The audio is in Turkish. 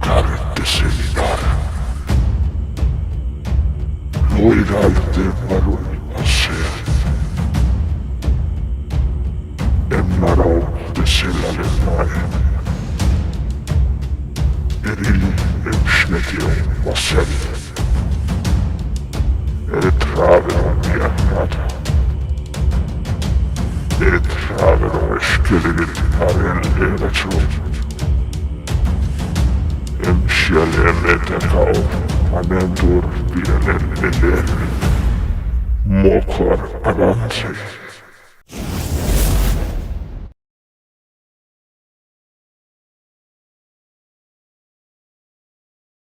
Hakaret seminare. Loiralde varul pasea. Emnarau de selalemae. Erili emşnetio vasel. Etravero miannata. Etravero eskelelil arel eratio. Emşialen etekao. Anendur bielen eler. Mokar avance.